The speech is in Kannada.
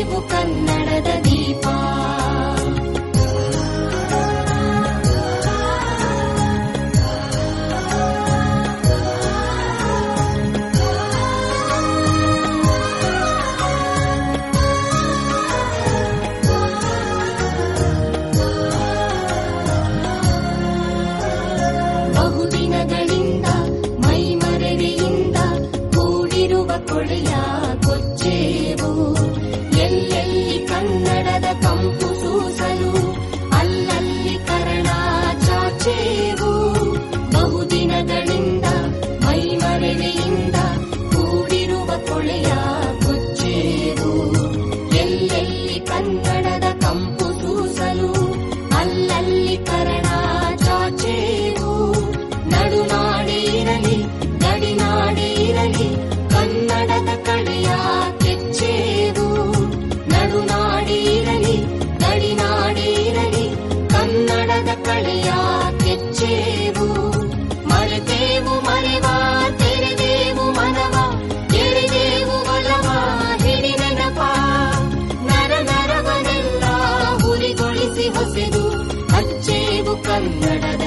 ಹಚ್ಚೇವು ಕನ್ನಡದ ದೀಪ. ಬಹುದಿನಗಳಿಂದ ಮೈಮರೆಯಿಂದ ಕೂಡಿರುವ ಕೊಳೆಯ ಕೊಚ್ಚೇವು. ಎಲ್ಲೆಲ್ಲಿ ಕನ್ನಡದ ಕಂಪು ಸೂಸಲು ಅಲ್ಲಲ್ಲಿ ಕರಣ ಚಾಚೇವು. ಬಹುದಿನಗಳಿಂದ ಮೈಮರೆಯಿಂದ ಕೂಡಿರುವ ಕೊಳೆಯ ಕೊಚ್ಚೇವು. ಎಲ್ಲೆಲ್ಲಿ ಕನ್ನಡದ ಕಂಪು ಸೂಸಲು ಅಲ್ಲಲ್ಲಿ ಕರಣ ಚಾಚೇವು. ನಡುನಾಡಿ ಇರಲಿ ಗಡಿನಾಡಿ ಇರಲಿ ಕನ್ನಡದ ಕಡೆಯ ಕೆಚ್ಚೇವು. ನಡುನಾಡಿ ಇರಲಿ ಗಡಿನಾಡಿ ಇರಲಿ ಕನ್ನಡದ ಕಡೆಯ ಕೆಚ್ಚೇವು. ಮರೆತೇವು ಮರೆವ ತೆರೆದೇವು ಮನವ ಎಳೆದೇವು ಒಲವ ಹಿಡಿ ನೆನಪ. ನರ ನರವನೆಲ್ಲ ಹುರಿಗೊಳಿಸಿ ಹೊಸೆದು ಹಚ್ಚೇವು ಕನ್ನಡದ